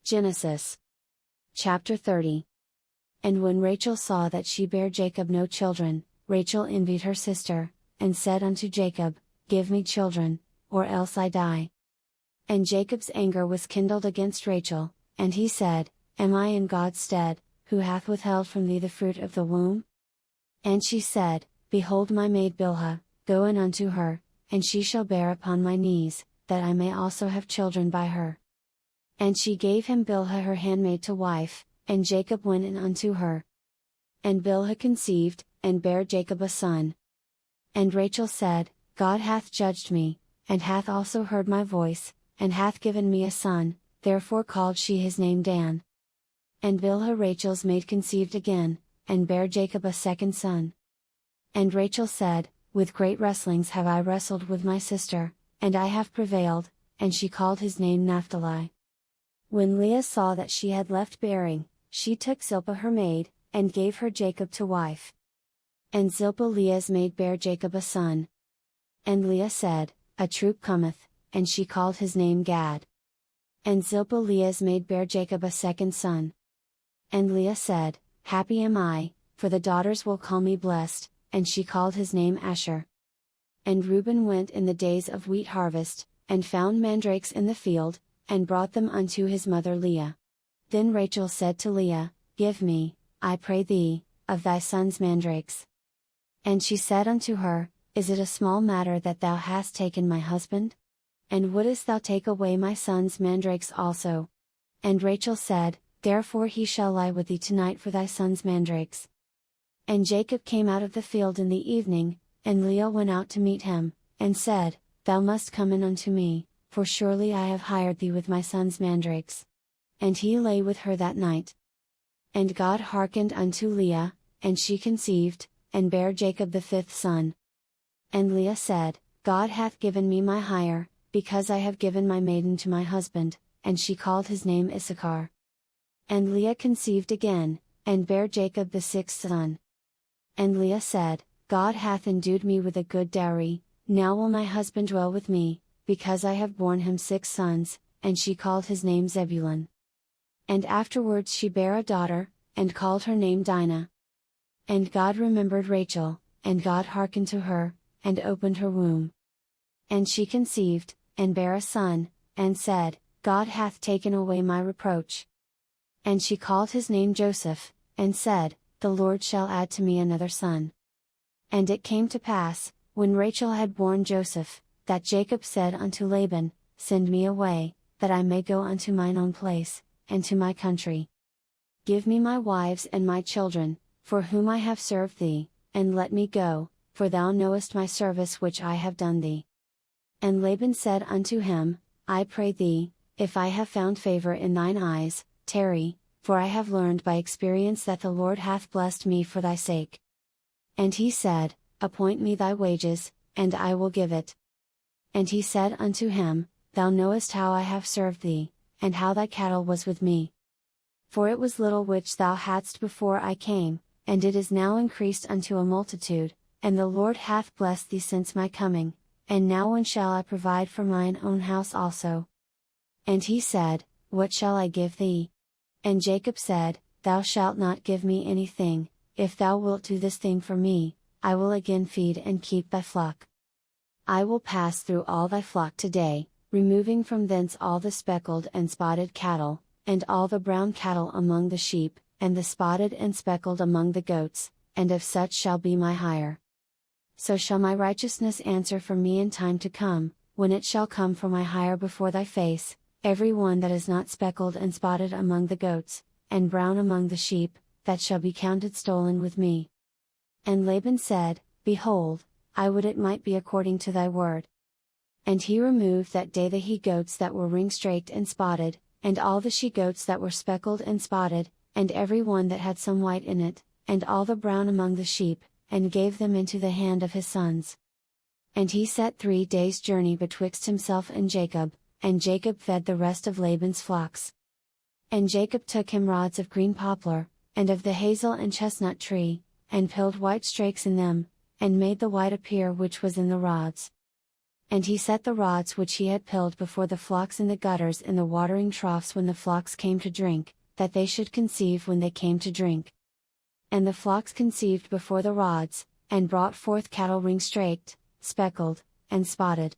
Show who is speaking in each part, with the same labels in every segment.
Speaker 1: Genesis chapter 30. And when Rachel saw that she bare Jacob no children, Rachel envied her sister, and said unto Jacob, Give me children, or else I die. And Jacob's anger was kindled against Rachel, and he said, Am I in God's stead, who hath withheld from thee the fruit of the womb? And she said, Behold my maid Bilhah, go in unto her, and she shall bear upon my knees, that I may also have children by her. And she gave him Bilhah her handmaid to wife, and Jacob went in unto her. And Bilhah conceived, and bare Jacob a son. And Rachel said, God hath judged me, and hath also heard my voice, and hath given me a son, therefore called she his name Dan. And Bilhah Rachel's maid conceived again, and bare Jacob a second son. And Rachel said, With great wrestlings have I wrestled with my sister, and I have prevailed, and she called his name Naphtali. When Leah saw that she had left bearing, she took Zilpah her maid, and gave her Jacob to wife. And Zilpah Leah's maid bare Jacob a son. And Leah said, A troop cometh, and she called his name Gad. And Zilpah Leah's maid bare Jacob a second son. And Leah said, Happy am I, for the daughters will call me blessed, and she called his name Asher. And Reuben went in the days of wheat harvest, and found mandrakes in the field, and brought them unto his mother Leah. Then Rachel said to Leah, Give me, I pray thee, of thy son's mandrakes. And she said unto her, Is it a small matter that thou hast taken my husband? And wouldest thou take away my son's mandrakes also? And Rachel said, Therefore he shall lie with thee tonight for thy son's mandrakes. And Jacob came out of the field in the evening, and Leah went out to meet him, and said, Thou must come in unto me, for surely I have hired thee with my son's mandrakes. And he lay with her that night. And God hearkened unto Leah, and she conceived, and bare Jacob the fifth son. And Leah said, God hath given me my hire, because I have given my maiden to my husband, and she called his name Issachar. And Leah conceived again, and bare Jacob the sixth son. And Leah said, God hath endued me with a good dowry, now will my husband dwell with me, because I have borne him 6 sons, and she called his name Zebulun. And afterwards she bare a daughter, and called her name Dinah. And God remembered Rachel, and God hearkened to her, and opened her womb. And she conceived, and bare a son, and said, God hath taken away my reproach. And she called his name Joseph, and said, The Lord shall add to me another son. And it came to pass, when Rachel had borne Joseph, that Jacob said unto Laban, Send me away, that I may go unto mine own place, and to my country. Give me my wives and my children, for whom I have served thee, and let me go, for thou knowest my service which I have done thee. And Laban said unto him, I pray thee, if I have found favor in thine eyes, tarry, for I have learned by experience that the Lord hath blessed me for thy sake. And he said, Appoint me thy wages, and I will give it. And he said unto him, Thou knowest how I have served thee, and how thy cattle was with me. For it was little which thou hadst before I came, and it is now increased unto a multitude, and the Lord hath blessed thee since my coming, and now when shall I provide for mine own house also? And he said, What shall I give thee? And Jacob said, Thou shalt not give me anything, if thou wilt do this thing for me, I will again feed and keep thy flock. I will pass through all thy flock today, removing from thence all the speckled and spotted cattle, and all the brown cattle among the sheep, and the spotted and speckled among the goats, and of such shall be my hire. So shall my righteousness answer for me in time to come, when it shall come for my hire before thy face, every one that is not speckled and spotted among the goats, and brown among the sheep, that shall be counted stolen with me. And Laban said, Behold, I would it might be according to thy word. And he removed that day the he goats that were ring-straked and spotted, and all the she goats that were speckled and spotted, and every one that had some white in it, and all the brown among the sheep, and gave them into the hand of his sons. And he set 3 days' journey betwixt himself and Jacob, and Jacob fed the rest of Laban's flocks. And Jacob took him rods of green poplar, and of the hazel and chestnut tree, and pilled white strakes in them, and made the white appear which was in the rods. And he set the rods which he had pilled before the flocks in the gutters in the watering troughs when the flocks came to drink, that they should conceive when they came to drink. And the flocks conceived before the rods, and brought forth cattle ring-straked, speckled, and spotted.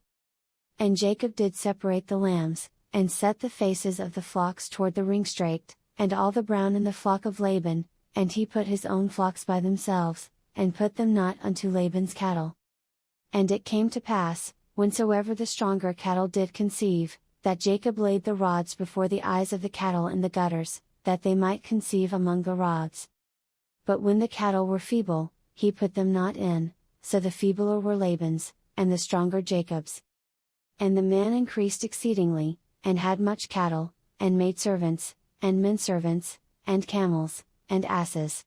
Speaker 1: And Jacob did separate the lambs, and set the faces of the flocks toward the ring-straked, and all the brown in the flock of Laban, and he put his own flocks by themselves, and put them not unto Laban's cattle. And it came to pass, whensoever the stronger cattle did conceive, that Jacob laid the rods before the eyes of the cattle in the gutters, that they might conceive among the rods. But when the cattle were feeble, he put them not in, so the feebler were Laban's, and the stronger Jacob's. And the man increased exceedingly, and had much cattle, and maidservants, and menservants, and camels, and asses.